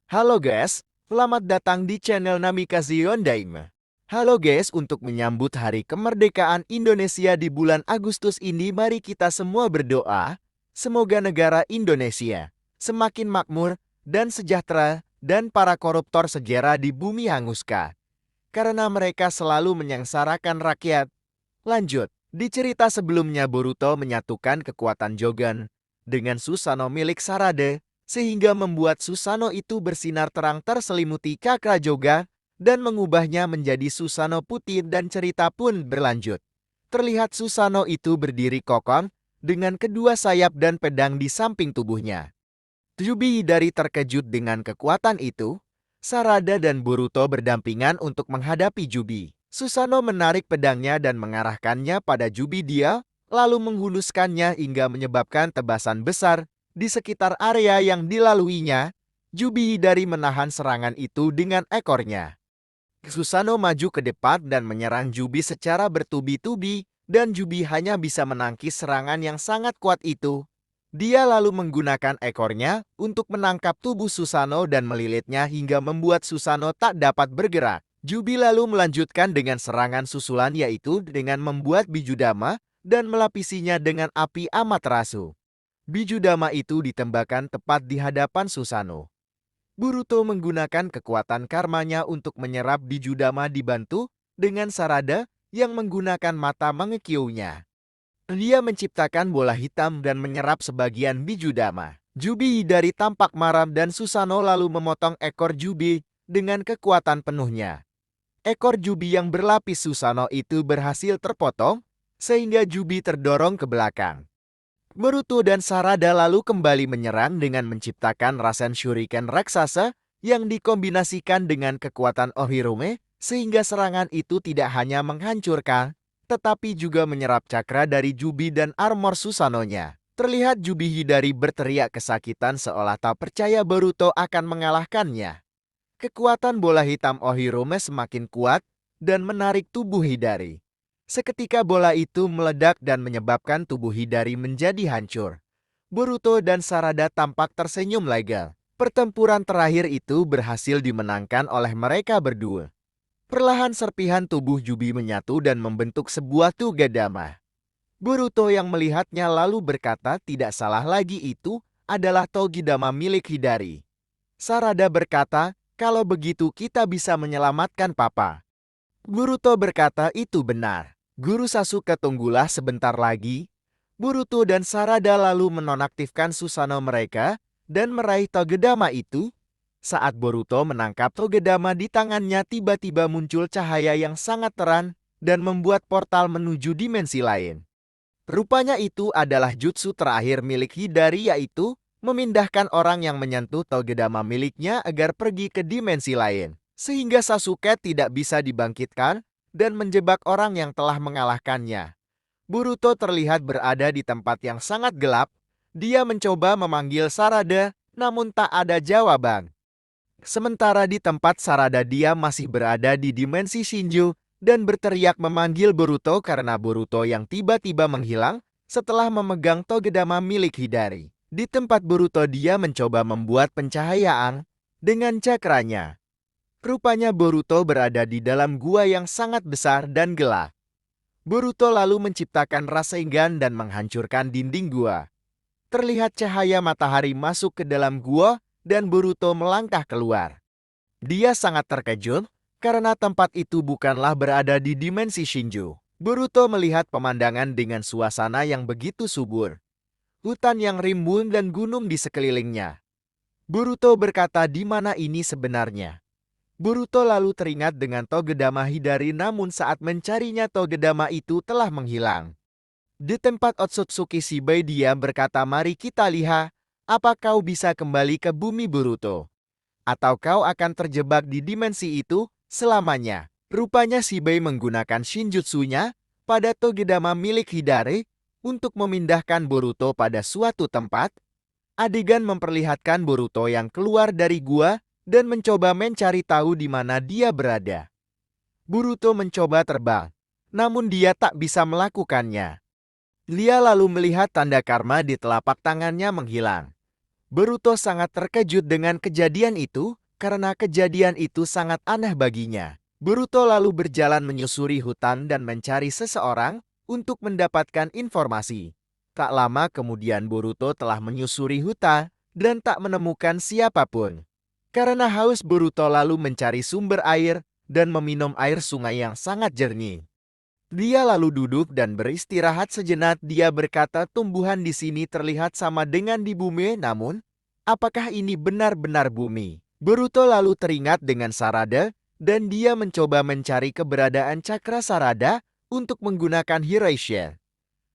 Halo guys, selamat datang di channel Namikaze Yondaime. Halo guys, untuk menyambut Hari Kemerdekaan Indonesia di bulan Agustus ini, mari kita semua berdoa. Semoga negara Indonesia semakin makmur dan sejahtera dan para koruptor segera di bumi hanguskan. Karena mereka selalu menyengsarakan rakyat. Lanjut, di cerita sebelumnya Boruto menyatukan kekuatan Jogan dengan Susanoo milik Sarada, sehingga membuat Susanoo itu bersinar terang terselimuti Chakra Joga dan mengubahnya menjadi Susanoo putih dan cerita pun berlanjut. Terlihat Susanoo itu berdiri kokoh dengan kedua sayap dan pedang di samping tubuhnya. Yubi Hidari terkejut dengan kekuatan itu. Sarada dan Boruto berdampingan untuk menghadapi Yubi. Susanoo menarik pedangnya dan mengarahkannya pada Yubi dia, lalu menghuluskannya hingga menyebabkan tebasan besar di sekitar area yang dilaluinya. Yubi Hidari menahan serangan itu dengan ekornya. Susanoo maju ke depan dan menyerang Yubi secara bertubi-tubi, dan Yubi hanya bisa menangkis serangan yang sangat kuat itu. Dia lalu menggunakan ekornya untuk menangkap tubuh Susanoo dan melilitnya hingga membuat Susanoo tak dapat bergerak. Yubi lalu melanjutkan dengan serangan susulan, yaitu dengan membuat Bijudama dan melapisinya dengan api Amaterasu. Bijudama itu ditembakkan tepat di hadapan Susanoo. Boruto menggunakan kekuatan karmanya untuk menyerap Bijudama dibantu dengan Sarada yang menggunakan mata mengekiunya. Dia menciptakan bola hitam dan menyerap sebagian Bijudama. Yubi Hidari tampak marah dan Susanoo lalu memotong ekor Yubi dengan kekuatan penuhnya. Ekor Yubi yang berlapis Susanoo itu berhasil terpotong, sehingga Yubi terdorong ke belakang. Boruto dan Sarada lalu kembali menyerang dengan menciptakan Rasen Shuriken raksasa yang dikombinasikan dengan kekuatan Ohirume, sehingga serangan itu tidak hanya menghancurkan, tetapi juga menyerap cakra dari Yubi dan armor Susanoo-nya. Terlihat Yubi Hidari berteriak kesakitan seolah tak percaya Boruto akan mengalahkannya. Kekuatan bola hitam Ohirume semakin kuat dan menarik tubuh Hidari. Seketika bola itu meledak dan menyebabkan tubuh Hidari menjadi hancur. Boruto dan Sarada tampak tersenyum lega. Pertempuran terakhir itu berhasil dimenangkan oleh mereka berdua. Perlahan serpihan tubuh Yubi menyatu dan membentuk sebuah Togedama. Boruto yang melihatnya lalu berkata tidak salah lagi, itu adalah Togedama milik Hidari. Sarada berkata, kalau begitu kita bisa menyelamatkan Papa. Boruto berkata itu benar. Guru Sasuke, tunggulah sebentar lagi. Boruto dan Sarada lalu menonaktifkan Susanoo mereka dan meraih Togedama itu. Saat Boruto menangkap Togedama di tangannya, tiba-tiba muncul cahaya yang sangat terang dan membuat portal menuju dimensi lain. Rupanya itu adalah jutsu terakhir milik Hidari, yaitu memindahkan orang yang menyentuh Togedama miliknya agar pergi ke dimensi lain, sehingga Sasuke tidak bisa dibangkitkan dan menjebak orang yang telah mengalahkannya. Boruto terlihat berada di tempat yang sangat gelap. Dia mencoba memanggil Sarada, namun tak ada jawaban. Sementara di tempat Sarada, dia masih berada di dimensi Shinju dan berteriak memanggil Boruto karena Boruto yang tiba-tiba menghilang setelah memegang Togedama milik Hidari. Di tempat Boruto, dia mencoba membuat pencahayaan dengan cakranya. Rupanya Boruto berada di dalam gua yang sangat besar dan gelap. Boruto lalu menciptakan Rasengan dan menghancurkan dinding gua. Terlihat cahaya matahari masuk ke dalam gua dan Boruto melangkah keluar. Dia sangat terkejut karena tempat itu bukanlah berada di dimensi Shinju. Boruto melihat pemandangan dengan suasana yang begitu subur. Hutan yang rimbun dan gunung di sekelilingnya. Boruto berkata, di mana ini sebenarnya? Boruto lalu teringat dengan Togedama Hidari, namun saat mencarinya Togedama itu telah menghilang. Di tempat Otsutsuki Shibai, dia berkata, mari kita lihat. Apa kau bisa kembali ke bumi Boruto? Atau kau akan terjebak di dimensi itu selamanya? Rupanya Shibai menggunakan Shinjutsunya pada Togedama milik Hidari untuk memindahkan Boruto pada suatu tempat. Adegan memperlihatkan Boruto yang keluar dari gua dan mencoba mencari tahu di mana dia berada. Boruto mencoba terbang, namun dia tak bisa melakukannya. Dia lalu melihat tanda karma di telapak tangannya menghilang. Boruto sangat terkejut dengan kejadian itu, karena kejadian itu sangat aneh baginya. Boruto lalu berjalan menyusuri hutan dan mencari seseorang untuk mendapatkan informasi. Tak lama kemudian Boruto telah menyusuri hutan dan tak menemukan siapapun. Karena haus, Boruto lalu mencari sumber air dan meminum air sungai yang sangat jernih. Dia lalu duduk dan beristirahat sejenak. Dia berkata, tumbuhan di sini terlihat sama dengan di bumi, namun apakah ini benar-benar bumi? Boruto lalu teringat dengan Sarada dan dia mencoba mencari keberadaan cakra Sarada untuk menggunakan Hiraisha.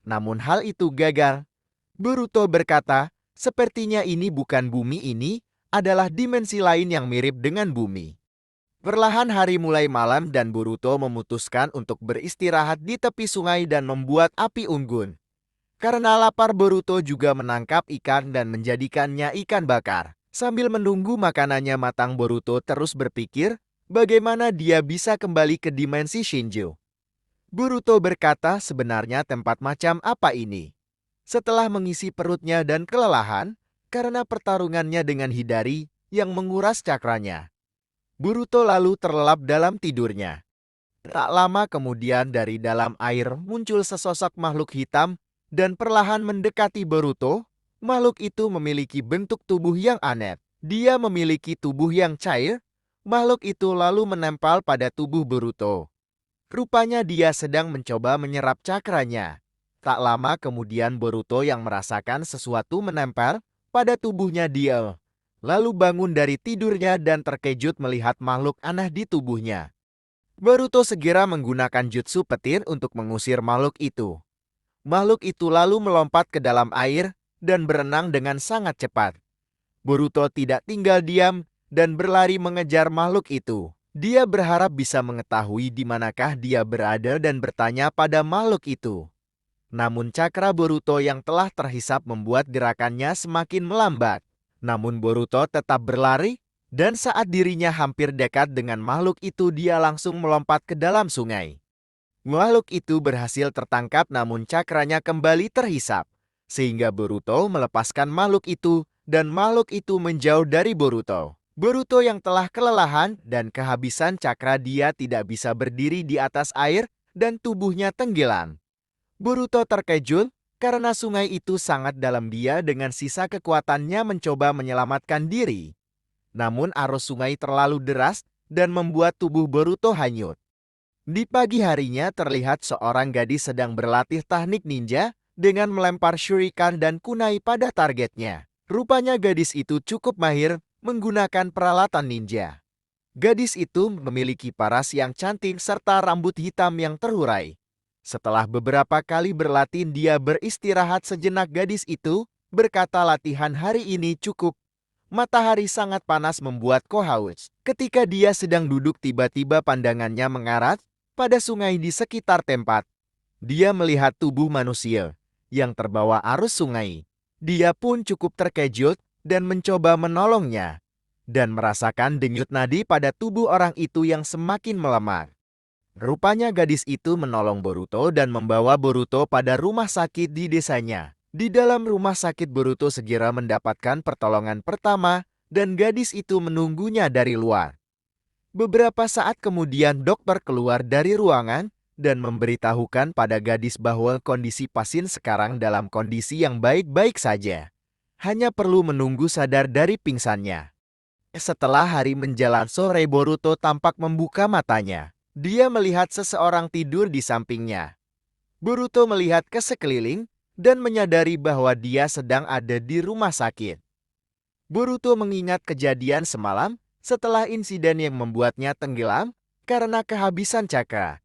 Namun hal itu gagal. Boruto berkata, sepertinya ini bukan bumi, ini adalah dimensi lain yang mirip dengan bumi. Perlahan hari mulai malam dan Boruto memutuskan untuk beristirahat di tepi sungai dan membuat api unggun. Karena lapar, Boruto juga menangkap ikan dan menjadikannya ikan bakar. Sambil menunggu makanannya matang, Boruto terus berpikir bagaimana dia bisa kembali ke dimensi Shinjo. Boruto berkata, sebenarnya tempat macam apa ini? Setelah mengisi perutnya dan kelelahan karena pertarungannya dengan Hidari yang menguras cakranya, Boruto lalu terlelap dalam tidurnya. Tak lama kemudian dari dalam air muncul sesosok makhluk hitam dan perlahan mendekati Boruto. Makhluk itu memiliki bentuk tubuh yang aneh. Dia memiliki tubuh yang cair. Makhluk itu lalu menempel pada tubuh Boruto. Rupanya dia sedang mencoba menyerap cakranya. Tak lama kemudian Boruto yang merasakan sesuatu menempel pada tubuhnya dia lalu bangun dari tidurnya dan terkejut melihat makhluk aneh di tubuhnya. Boruto segera menggunakan jutsu petir untuk mengusir makhluk itu. Makhluk itu lalu melompat ke dalam air dan berenang dengan sangat cepat. Boruto tidak tinggal diam dan berlari mengejar makhluk itu. Dia berharap bisa mengetahui di manakah dia berada dan bertanya pada makhluk itu. Namun cakra Boruto yang telah terhisap membuat gerakannya semakin melambat. Namun Boruto tetap berlari, dan saat dirinya hampir dekat dengan makhluk itu, dia langsung melompat ke dalam sungai. Makhluk itu berhasil tertangkap namun cakranya kembali terhisap, sehingga Boruto melepaskan makhluk itu dan makhluk itu menjauh dari Boruto. Boruto yang telah kelelahan dan kehabisan cakra, dia tidak bisa berdiri di atas air dan tubuhnya tenggelam. Boruto terkejut karena sungai itu sangat dalam. Dia dengan sisa kekuatannya mencoba menyelamatkan diri. Namun arus sungai terlalu deras dan membuat tubuh Boruto hanyut. Di pagi harinya terlihat seorang gadis sedang berlatih teknik ninja dengan melempar shuriken dan kunai pada targetnya. Rupanya gadis itu cukup mahir menggunakan peralatan ninja. Gadis itu memiliki paras yang cantik serta rambut hitam yang terurai. Setelah beberapa kali berlatih, dia beristirahat sejenak. Gadis itu berkata, latihan hari ini cukup. Matahari sangat panas membuatku haus. Ketika dia sedang duduk, tiba-tiba pandangannya mengarah pada sungai di sekitar tempat. Dia melihat tubuh manusia yang terbawa arus sungai. Dia pun cukup terkejut dan mencoba menolongnya, dan merasakan denyut nadi pada tubuh orang itu yang semakin melemah. Rupanya gadis itu menolong Boruto dan membawa Boruto pada rumah sakit di desanya. Di dalam rumah sakit, Boruto segera mendapatkan pertolongan pertama dan gadis itu menunggunya dari luar. Beberapa saat kemudian dokter keluar dari ruangan dan memberitahukan pada gadis bahwa kondisi pasien sekarang dalam kondisi yang baik-baik saja. Hanya perlu menunggu sadar dari pingsannya. Setelah hari menjelang sore, Boruto tampak membuka matanya. Dia melihat seseorang tidur di sampingnya. Boruto melihat ke sekeliling dan menyadari bahwa dia sedang ada di rumah sakit. Boruto mengingat kejadian semalam setelah insiden yang membuatnya tenggelam karena kehabisan cakra.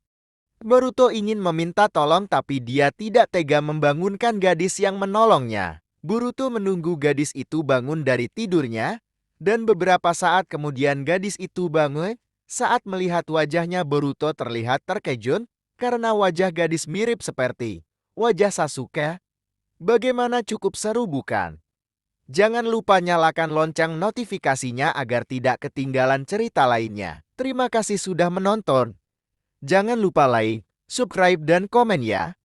Boruto ingin meminta tolong tapi dia tidak tega membangunkan gadis yang menolongnya. Boruto menunggu gadis itu bangun dari tidurnya dan beberapa saat kemudian gadis itu bangun. Saat melihat wajahnya, Boruto terlihat terkejut karena wajah gadis mirip seperti wajah Sasuke. Bagaimana, cukup seru bukan? Jangan lupa nyalakan lonceng notifikasinya agar tidak ketinggalan cerita lainnya. Terima kasih sudah menonton. Jangan lupa like, subscribe, dan komen ya.